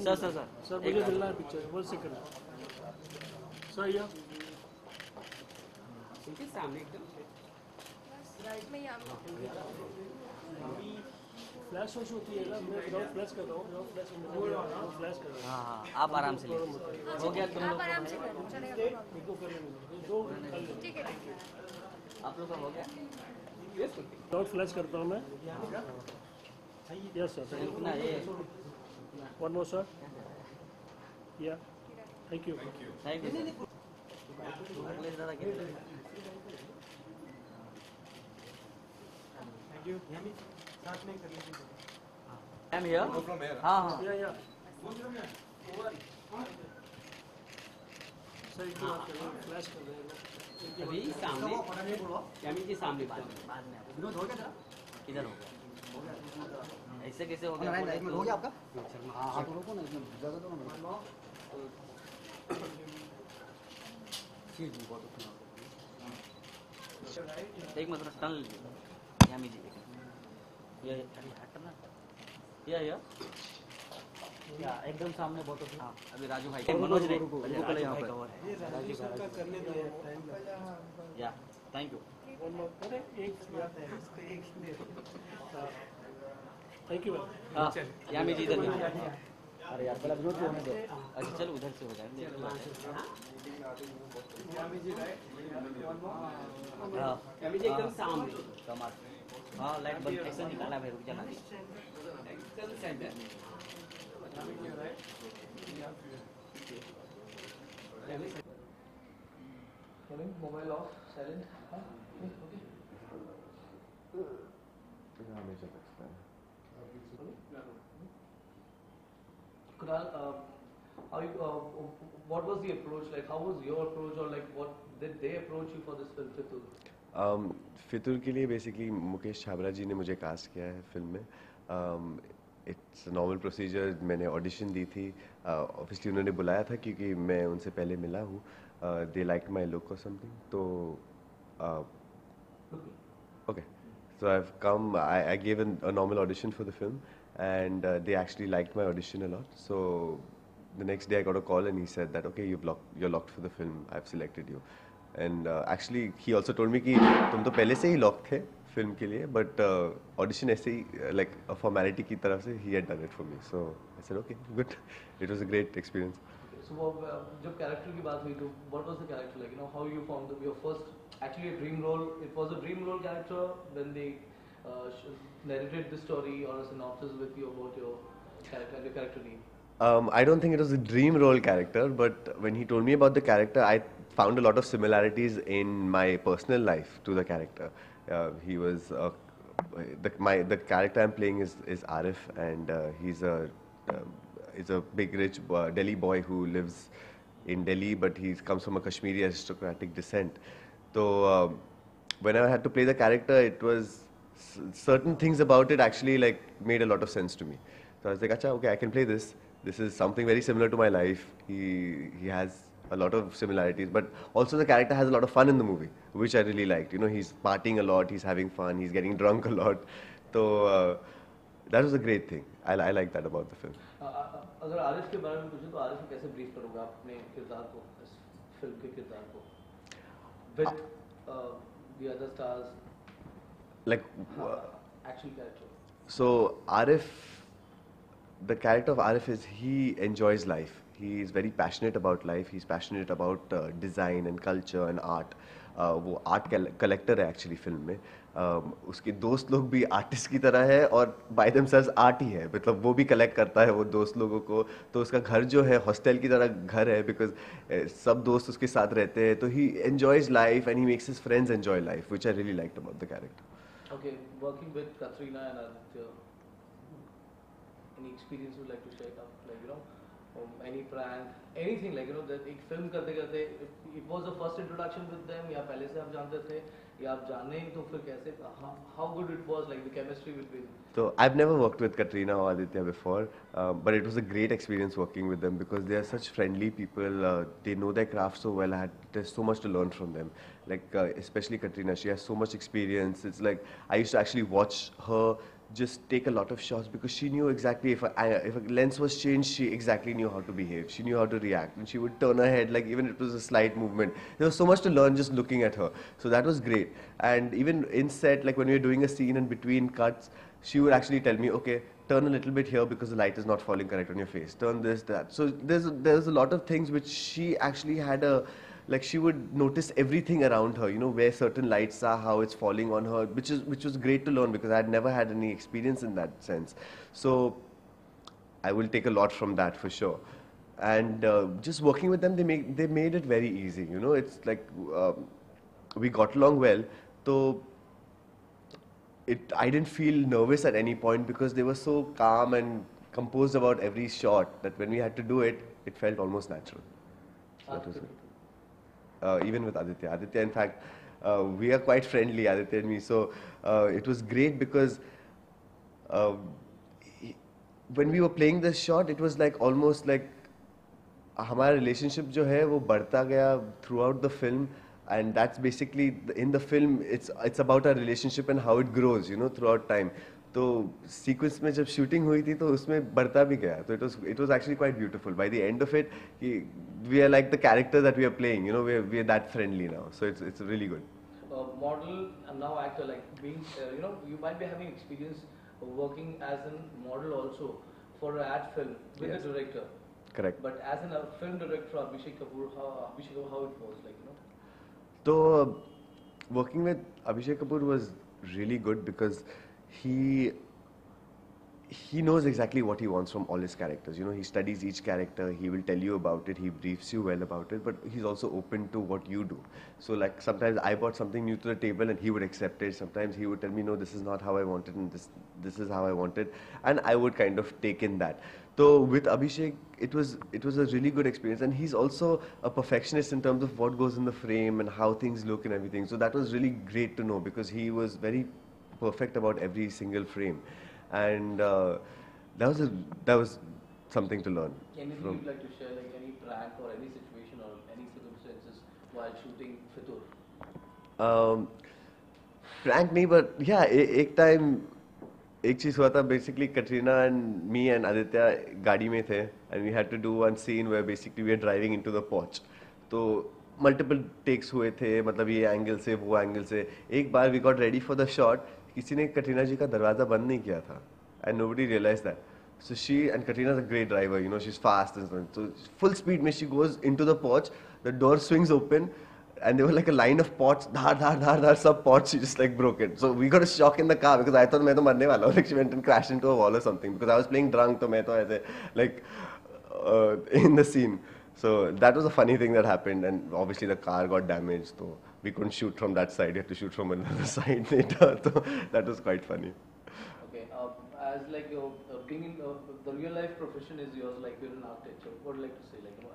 Sir sir मुझे मिलना है पिक्चर 1 सेकंड सर या इनके सामने एकदम राइट में यहाँ फ्लैश वॉश होती है ना मैं विदाउट फ्लैश कर रहा हूँ विदाउट फ्लैश फ्लैश कर रहा हूँ हाँ आप आराम से लीजिए हो गया तुम आप लोग आराम से करो चलेगा एक दो कर लेंगे दो ठीक है आप लोग का हो गया विदाउट फ्लैश करता हूँ मैं यस सर ना ये वन मोर सर या थैंक यू थैंक यू अगले ज़्यादा कितना I'm here. हाँ हाँ या सर एक बात कर रहे हैं फ्लैश कर रहे हैं अभी सामने यामी जी सामने बाद में विनोद हो गया तेरा? किधर हो गया ऐसे कैसे हो गया एक मिनट हो गया आपका? हाँ आप रोको ना इसमें जगह दो ना मेरे को। जी जी बहुत अच्छा। एक मतलब टन लीजिए यामी जी ये अरे हटना या एकदम सामने बहुत अच्छा। हाँ अभी राजू भाई मनोज ने राजू भाई का और है करने दो या थैंक यू वन मोर अरे एक थैंक यू हाँ यामी जी इधर देखिए अरे यार पहले विनोद को होने दो। अच्छा चलो उधर से हो जाएगा हाँ यामी जी एकदम सामने कमाल हाँ लाइट बंद ऐसे निकाला भाई रुक जाना mobile of silent Kunal, how you, what was the approach like? How was your approach, or like what did they approach you for this film, Fitul? फितूर के लिए बेसिकली मुकेश छाबरा जी ने मुझे कास्ट किया है फिल्म में. It's normal procedure. मैंने audition दी थी. Obviously उन्होंने बुलाया था क्योंकि मैं उनसे पहले मिला हूँ. दे लाइक माई लुक और समथिंग. तो okay so I have come. I gave a normal audition for the film and they actually liked my audition a lot. So the next day I got a call and he said that okay you're locked for the film. I've selected you. And actually he also told me कि तुम तो पहले से ही locked थे film के लिए but audition ऐसे ही like a formality की तरफ से he had done it for me. So I said okay good. It was a great experience. So जब character की बात हुई तो what was the character like? You know how you found your first actually a dream role. It was a dream role character when they narrated the story or a synopsis with you about your character and your character name. I don't think it was a dream role character, but when he told me about the character, I found a lot of similarities in my personal life to the character. He was the character I'm playing is Arif, and he's a big rich Delhi boy who lives in Delhi, but he comes from a Kashmiri aristocratic descent. So when I had to play the character, it was certain things about it actually like made a lot of sense to me. So I was like, acha, okay, I can play this. This is something very similar to my life. He has a lot of similarities, but also the character has a lot of fun in the movie, which I really liked. You know, he's partying a lot, he's having fun, he's getting drunk a lot. So that was a great thing. I like that about the film. अगर आरिफ के बारे में पूछें तो आरिफ को कैसे brief करोगे आप अपने किरदार को, इस फिल्म के किरदार को with the other stars Like actual character. so Arif, the character of Arif is he enjoys life. He is very passionate about life. He's passionate about design and culture and art. वो art collector है actually film में. उसके दोस्त लोग भी artist की तरह है और बाय देमसेल्व्स आर्ट ही है. मतलब वो भी कलेक्ट करता है वो दोस्त लोगों को. तो उसका घर जो है हॉस्टल की तरह घर है बिकॉज सब दोस्त उसके साथ रहते हैं. तो he enjoys life and he makes his friends enjoy life, which I really liked about the character. Okay, working with Katrina and Aditya, any experience you'd like to share up? Like, you know, any prank, anything like, you know, that एक film करते करते, it was the first introduction with them या पहले से आप जानते थे या आप जाने तो फिर कैसे, how good it was, like the chemistry between. So I've never worked with Katrina or Aditya before, but it was a great experience working with them because they are such friendly people. They know their craft so well. There's so much to learn from them. Like especially Katrina, she has so much experience. It's like I used to actually watch her just take a lot of shots because she knew exactly if a lens was changed, she exactly knew how to behave. She knew how to react, and she would turn her head like even if it was a slight movement. There was so much to learn just looking at her. So that was great. And even in set, like when we were doing a scene and between cuts, she would actually tell me, okay, turn a little bit here because the light is not falling correct on your face. Turn this, that. So there's a lot of things which she actually had a, like she would notice everything around her, you know, where certain lights are, how it's falling on her, which was great to learn because I had never had any experience in that sense. So I will take a lot from that for sure. And just working with them, they made it very easy. You know, it's like we got along well. So I didn't feel nervous at any point because they were so calm and composed about every shot that when we had to do it, it felt almost natural. So that was it. Even with Aditya. Aditya, in fact, we are quite friendly, Aditya and me. So it was great because when we were playing this shot, it was like almost like हमारा relationship जो है वो बढ़ता गया throughout the film, and that's basically in the film. It's about our relationship and how it grows, you know, throughout time. तो sequence में जब shooting हुई थी तो उसमें बढ़ता भी गया. So it was actually quite beautiful. By the end of it, we are like the character that we are playing. You know, we are that friendly now. So it's really good. Model and now actor, like being, you know, you might be having experience working as a model also for an ad film with Yes. the director. Correct. But as a film director, Abhishek Kapoor, how it was, like, you know? So working with Abhishek Kapoor was really good because he knows exactly what he wants from all his characters. You know, he studies each character, he will tell you about it, he briefs you well about it, but he's also open to what you do. So like sometimes I brought something new to the table and he would accept it. Sometimes he would tell me, no, this is not how I want it and this is how I want it. And I would kind of take in that. So with Abhishek, it was a really good experience, and he's also a perfectionist in terms of what goes in the frame and how things look and everything. So that was really great to know because he was very perfect about every single frame, and that was something to learn. Anything from. you'd like to share, like any prank or any situation or any circumstances while shooting Fitur? Frank नहीं, but yeah, एक time एक चीज हुआ था. Basically Katrina and me and Aditya गाड़ी में थे and we had to do one scene where basically we are driving into the porch. तो multiple takes हुए थे, मतलब ये एंगल से वो एंगल से. एक बार we got ready for the shot, किसी ने कटरीना जी का दरवाजा बंद नहीं किया था and nobody realized that. So she, and Katrina's a great driver, you know, she's fast and so on. So full speed में she goes into the porch, the door swings open, and there were like a line of pots, dhar, sub pots, she just like broke it. So we got a shock in the car because I thought मैं तो मरने वाला हूँ. Like she went and crashed into a wall or something because I was playing drunk, तो मैं तो ऐसे like in the scene. So that was a funny thing that happened, and obviously the car got damaged, so we couldn't shoot from that side. We had to shoot from another side later. So that was quite funny. Okay, as like your being in the real life profession is yours, like you're in architecture. What would you like to say, like, you know,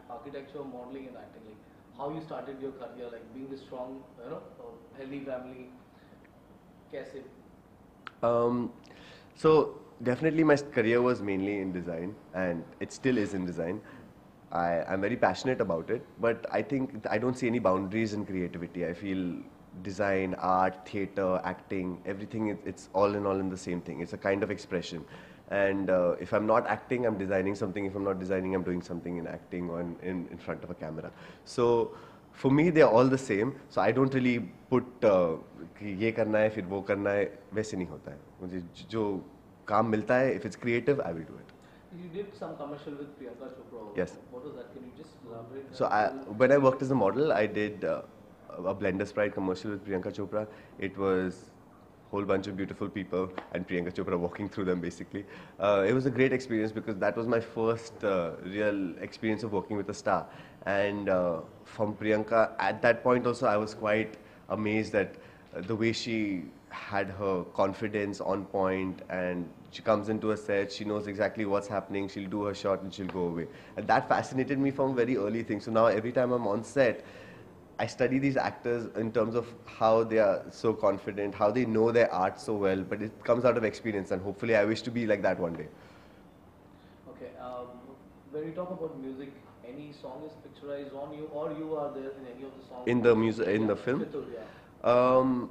architecture, modeling, and acting, like how you started your career, like being the strong, you know, healthy family. Kaise? So definitely my career was mainly in design, and it still is in design. I'm very passionate about it, but I think I don't see any boundaries in creativity. I feel design, art, theatre, acting, everything, it's all in the same thing. It's a kind of expression. And if I'm not acting, I'm designing something. If I'm not designing, I'm doing something in acting or in front of a camera. So for me, they're all the same. So I don't really put कि ये करना है फिर वो करना है, वैसे नहीं होता है. मुझे जो काम मिलता है, if it's creative, I will do it. You did some commercial with Priyanka Chopra. Yes. What was that? Can you just elaborate? So when I worked as a model, I did a Blender Sprite commercial with Priyanka Chopra. It was a whole bunch of beautiful people and Priyanka Chopra walking through them basically. It was a great experience because that was my first real experience of working with a star. And from Priyanka, at that point also, I was quite amazed at the way she had her confidence on point, and she comes into a set, she knows exactly what's happening, she'll do her shot and she'll go away. And that fascinated me from very early things. So now every time I'm on set, I study these actors in terms of how they are so confident, how they know their art so well, but it comes out of experience, and hopefully I wish to be like that one day. Okay, when you talk about music, any song is picturized on you, or you are there in any of the songs? In the music, in the film? Fitur, yeah.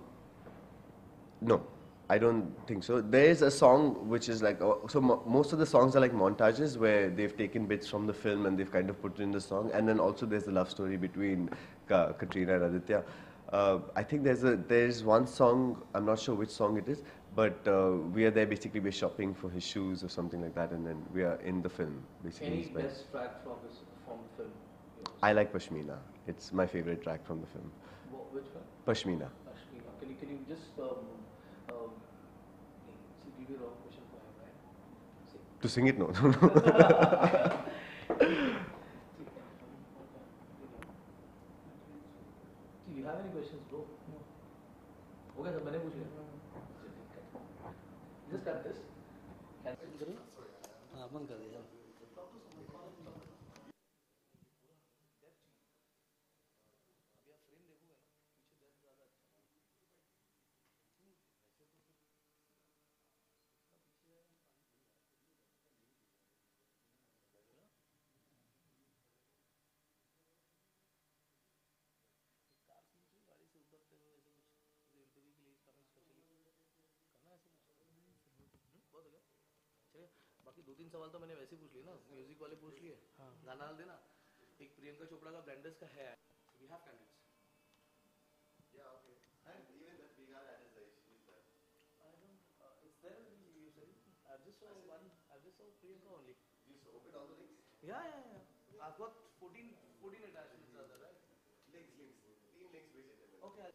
No. I don't think so. There is a song which is like, most of the songs are like montages where they've taken bits from the film and they've kind of put it in the song. And then also there's the love story between Katrina and Aditya. I think there's one song, I'm not sure which song it is, but we are there basically, we're shopping for his shoes or something like that, and then we are in the film basically. Any inspired. best track from the film? I like Pashmina. It's my favorite track from the film. Which one? Pashmina. Ashmina. Can you just see, give you a wrong question for him, right? See. To sing it, no. Do you have any questions, bro? No. Okay, sir, मैंने पूछ लिया. Just cut this. हाँ बंद कर दिया. बाकी 2-3 सवाल तो मैंने वैसे पूछ लिए ना, म्यूजिक वाले पूछ लिए. गाना डाल देना. एक प्रियंका चोपड़ा का ब्लेंडर्स का है. We have candidates. Yeah, okay. And even that we got added the issue that. I don't. It's there in the usually. I've just saw Priyanka only. You opened all the links? Yeah. I've got 14 attachments are there, right? Links. Team links भेजे थे मैंने. Okay.